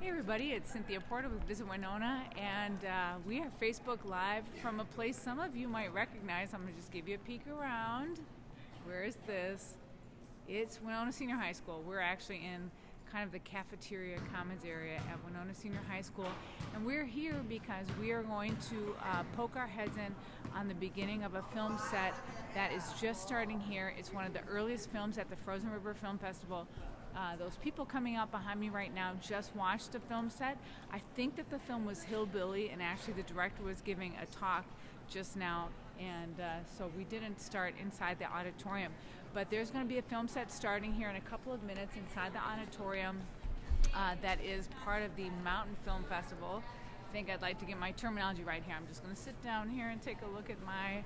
Hey everybody, it's Cynthia Porter with Visit Winona, and we are Facebook Live from a place some of you might recognize. I'm going to just give you a peek around. Where is this? It's Winona Senior High School. We're actually in kind of the cafeteria commons area at Winona Senior High School, and we're here because we are going to poke our heads in on the beginning of a film set that is just starting here. It's one of the earliest films at the Frozen River Film Festival. Those people coming out behind me right now just watched the film set. I think that the film was Hillbilly, and actually the director was giving a talk just now, and so we didn't start inside the auditorium. But there's going to be a film set starting here in a couple of minutes inside the auditorium that is part of the Mountain Film Festival. I think I'd like to get my terminology right here. I'm just going to sit down here and take a look at my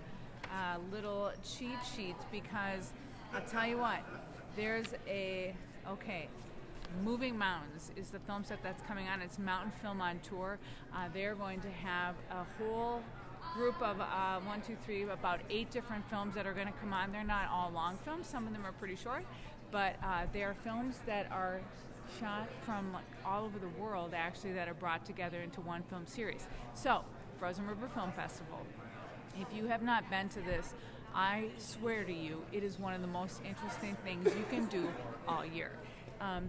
little cheat sheets, because I'll tell you what, there's Moving Mountains is the film set that's coming on. It's Mountain Film on Tour. They're going to have a whole group of about 8 different films that are going to come on. They're not all long films. Some of them are pretty short, but they are films that are shot from all over the world, actually, that are brought together into one film series. So, Frozen River Film Festival. If you have not been to this, I swear to you, it is one of the most interesting things you can do all year.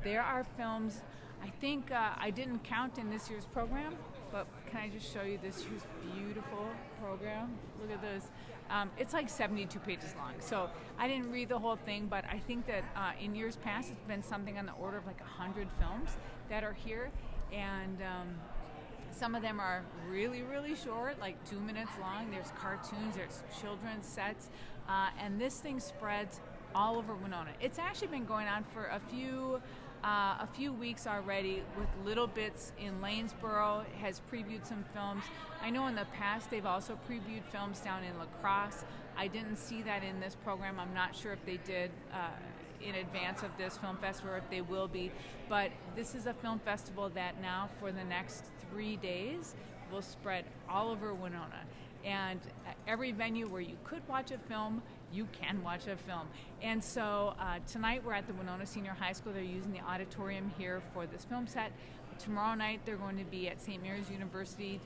There are films, I think I didn't count in this year's program, but can I just show you this year's beautiful program? Look at this. It's like 72 pages long, so I didn't read the whole thing, but I think that in years past it's been something on the order of like 100 films that are here, and some of them are really, really short, like 2 minutes long. There's cartoons, there's children's sets, and this thing spreads all over Winona. It's actually been going on for a few weeks already, with little bits in Lanesboro, has previewed some films. I know in the past they've also previewed films down in La Crosse. I didn't see that in this program. I'm not sure if they did in advance of this film festival, or if they will be, but this is a film festival that now for the next 3 days will spread all over Winona. And every venue where you could watch a film, you can watch a film. And so tonight we're at the Winona Senior High School. They're using the auditorium here for this film set. Tomorrow night they're going to be at St. Mary's University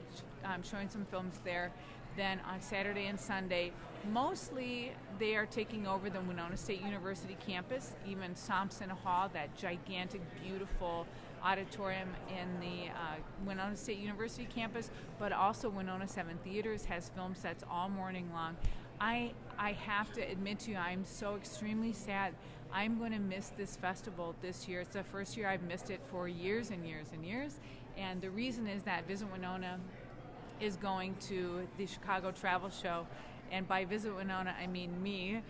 showing some films there. Then on Saturday and Sunday, mostly they are taking over the Winona State University campus, even Thompson Hall, that gigantic, beautiful auditorium in the Winona State University campus, but also Winona 7 Theaters has film sets all morning long. I have to admit to you, I'm so extremely sad. I'm going to miss this festival this year. It's the first year I've missed it for years and years and years, and the reason is that Visit Winona is going to the Chicago Travel Show, and by Visit Winona I mean me.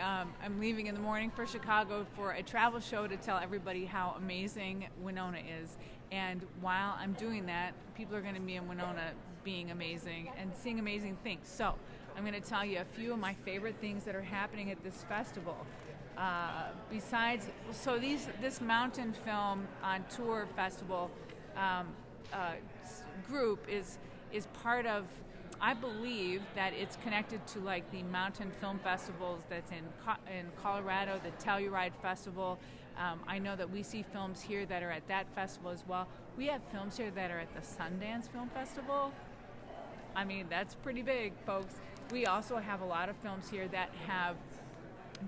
I'm leaving in the morning for Chicago for a travel show to tell everybody how amazing Winona is, and while I'm doing that, people are going to be in Winona being amazing and seeing amazing things. So I'm going to tell you a few of my favorite things that are happening at this festival. This Mountain Film on Tour Festival group is part of, I believe that it's connected to like the mountain film festivals that's in Colorado, the Telluride Festival. I know that we see films here that are at that festival as well. We have films here that are at the Sundance Film Festival. I mean, that's pretty big, folks. We also have a lot of films here that have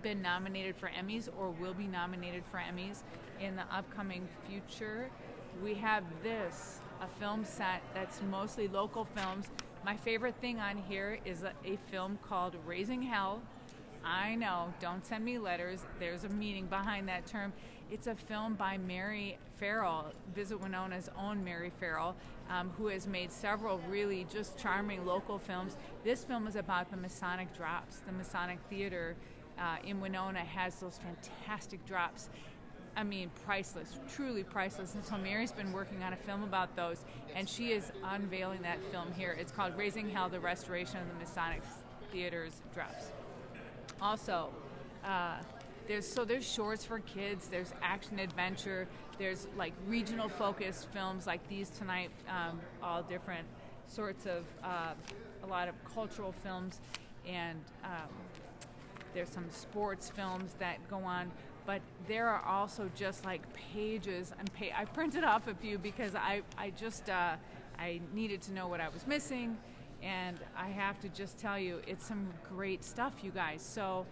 been nominated for Emmys or will be nominated for Emmys in the upcoming future. We have a film set that's mostly local films. My favorite thing on here is a film called Raising Hell. I know, don't send me letters. There's a meaning behind that term. It's a film by Mary Farrell, Visit Winona's own Mary Farrell, who has made several really just charming local films. This film is about the Masonic drops. The Masonic Theater in Winona has those fantastic drops. I mean, priceless, truly priceless. And so Mary's been working on a film about those, and she is unveiling that film here. It's called Raising Hell, the Restoration of the Masonic Theater's Drops. Also, there's shorts for kids, there's action adventure, there's like regional focused films like these tonight, all different sorts of, a lot of cultural films, and there's some sports films that go on. but there are also just like pages and I printed off a few because I just I needed to know what I was missing, and I have to just tell you, it's some great stuff, you guys. So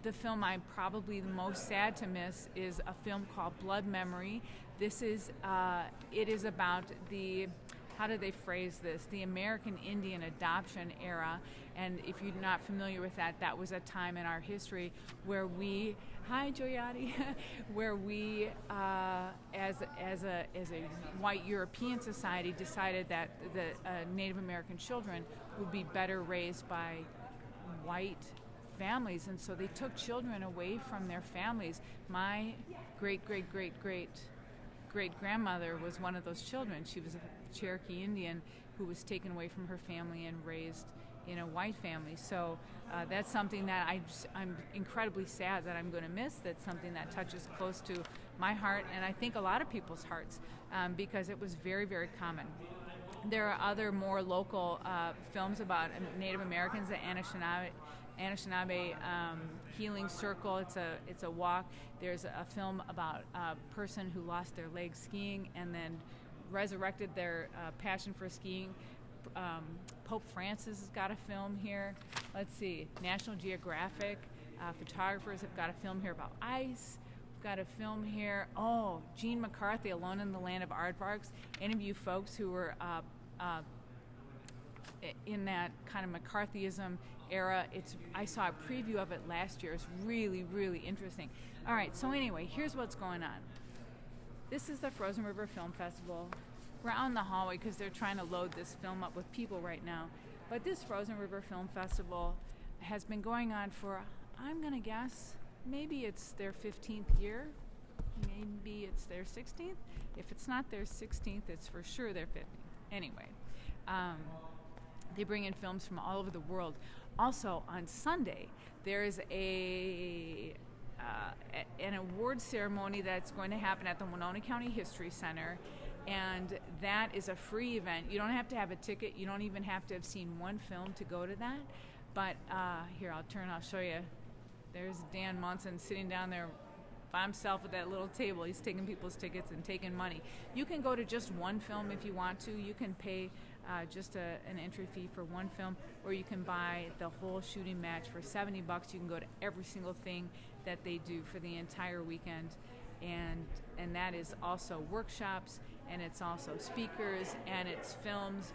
the film I'm probably the most sad to miss is a film called Blood Memory. This is it is about the, how do they phrase this? The American Indian adoption era. And if you're not familiar with that, that was a time in our history where we, hi Joyati, where we, as a white European society, decided that the Native American children would be better raised by white families, and so they took children away from their families. My great grandmother was one of those children. She was a Cherokee Indian who was taken away from her family and raised in a white family. So that's something that I'm incredibly sad that I'm going to miss. That's something that touches close to my heart, and I think a lot of people's hearts, because it was very, very common. There are other more local films about Native Americans, the Anishinaabe Healing Circle. It's a walk. There's a film about a person who lost their legs skiing and then resurrected their passion for skiing. Pope Francis has got a film here. Let's see, National Geographic photographers have got a film here about ice. We've got a film here. Oh, Gene McCarthy, Alone in the Land of Aardvarks. Any of you folks who were in that kind of McCarthyism era, I saw a preview of it last year. It's really, really interesting. All right, so anyway, here's what's going on. This is the Frozen River Film Festival. We're out in the hallway because they're trying to load this film up with people right now. But this Frozen River Film Festival has been going on for, I'm going to guess, maybe it's their 15th year. Maybe it's their 16th. If it's not their 16th, it's for sure their 15th. Anyway, they bring in films from all over the world. Also, on Sunday, there is an award ceremony that's going to happen at the Winona County History Center, and that is a free event. You don't have to have a ticket. You don't even have to have seen one film to go to that. But here, I'll show you. There's Dan Munson sitting down there by himself at that little table. He's taking people's tickets and taking money. You can go to just one film if you want to. You can pay just an entry fee for one film, or you can buy the whole shooting match for $70. You can go to every single thing that they do for the entire weekend, and that is also workshops, and it's also speakers, and it's films.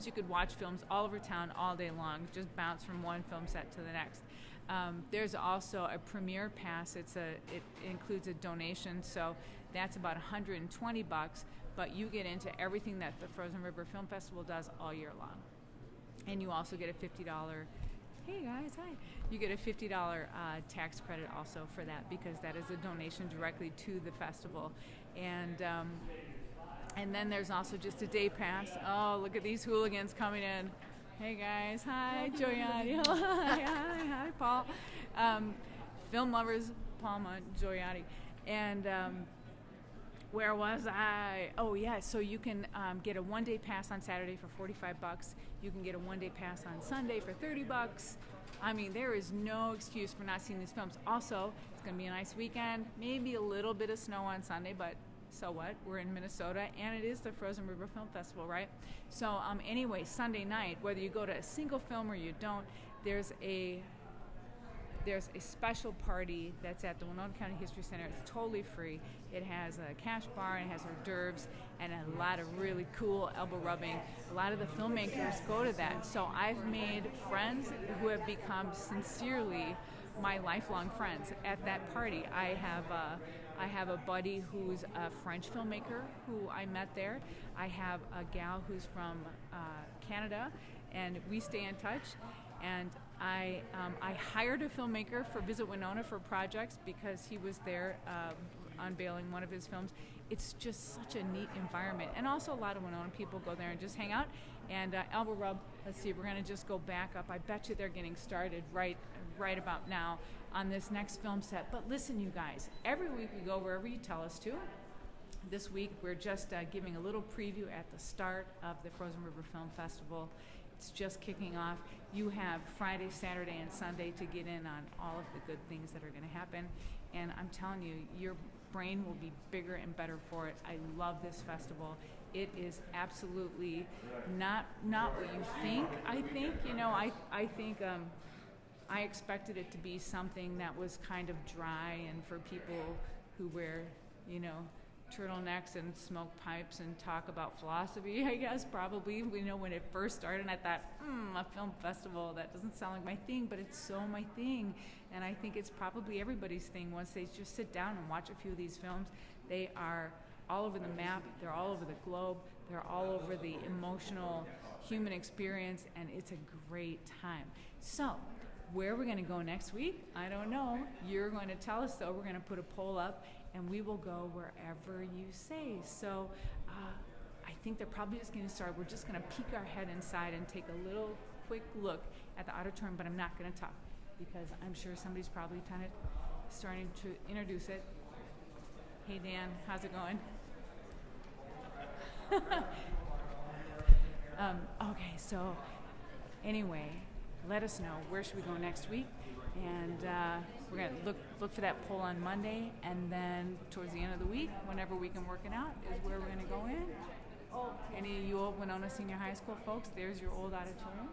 You could watch films all over town all day long, just bounce from one film set to the next. There's also a premiere pass. It includes a donation, so that's about $120, but you get into everything that the Frozen River Film Festival does all year long. And you also get a $50, hey guys, hi. You get a $50 tax credit also for that, because that is a donation directly to the festival. And then there's also just a day pass. Oh, look at these hooligans coming in. Hey guys, hi, Joyati. Hi, Paul. Film lovers, Palma, Joyati. And where was I? Oh yeah, so you can get a one-day pass on Saturday for $45. You can get a one-day pass on Sunday for $30. I mean, there is no excuse for not seeing these films. Also, it's going to be a nice weekend, maybe a little bit of snow on Sunday, but so what? We're in Minnesota, and it is the Frozen River Film Festival, right? So anyway, Sunday night, whether you go to a single film or you don't, there's a special party that's at the Winona County History Center. It's totally free. It has a cash bar, and it has hors d'oeuvres, and a lot of really cool elbow rubbing. A lot of the filmmakers go to that. So I've made friends who have become sincerely my lifelong friends at that party. I have a buddy who's a French filmmaker who I met there. I have a gal who's from Canada, and we stay in touch. And I hired a filmmaker for Visit Winona for projects because he was there unveiling one of his films. It's just such a neat environment. And also a lot of Winona people go there and just hang out. And elbow rub, let's see, we're going to just go back up. I bet you they're getting started right about now on this next film set. But listen, you guys, every week we go wherever you tell us to. This week we're just giving a little preview at the start of the Frozen River Film Festival. It's just kicking off. You have Friday, Saturday, and Sunday to get in on all of the good things that are going to happen. And I'm telling you, your brain will be bigger and better for it. I love this festival. It is absolutely not what you think. I think, I expected it to be something that was kind of dry and for people who wear, turtlenecks and smoke pipes and talk about philosophy, I guess, probably. When it first started, and I thought, a film festival, that doesn't sound like my thing, but it's so my thing. And I think it's probably everybody's thing once they just sit down and watch a few of these films. They are all over the map, they're all over the globe, they're all over the emotional human experience, and it's a great time. So, where we're going to go next week, I don't know. You're going to tell us, though. We're going to put a poll up, and we will go wherever you say. So I think they're probably just going to start. We're just going to peek our head inside and take a little quick look at the auditorium, but I'm not going to talk because I'm sure somebody's probably kind of starting to introduce it. Hey, Dan, how's it going? Okay, so anyway, let us know where should we go next week, and we're going to look for that poll on Monday, and then towards the end of the week, whenever we can work it out, is where we're going to go in. Any of you old Winona Senior High School folks, there's your old auditorium.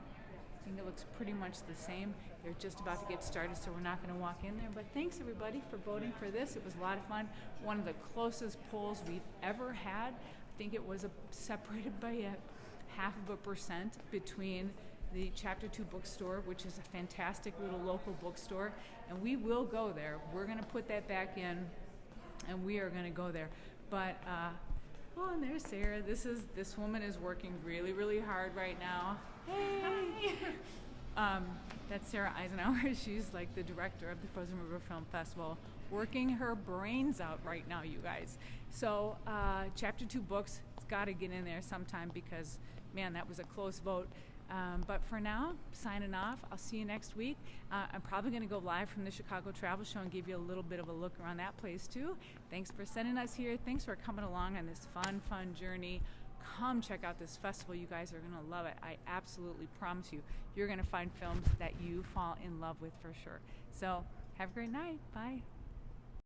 I think it looks pretty much the same. They're just about to get started, so we're not going to walk in there. But thanks, everybody, for voting for this. It was a lot of fun. One of the closest polls we've ever had. I think it was separated by a 0.5% between the Chapter 2 bookstore, which is a fantastic little local bookstore, and we will go there. We're going to put that back in, and we are going to go there. But, and there's Sarah. This woman is working really, really hard right now. Hey! That's Sarah Eisenhower. She's like the director of the Frozen River Film Festival, working her brains out right now, you guys. So, Chapter 2 books, it's got to get in there sometime because, man, that was a close vote. But for now, signing off. I'll see you next week. I'm probably going to go live from the Chicago Travel Show and give you a little bit of a look around that place too. Thanks for sending us here. Thanks for coming along on this fun journey. Come check out this festival. You guys are going to love it. I absolutely promise you. You're going to find films that you fall in love with for sure. So have a great night. Bye.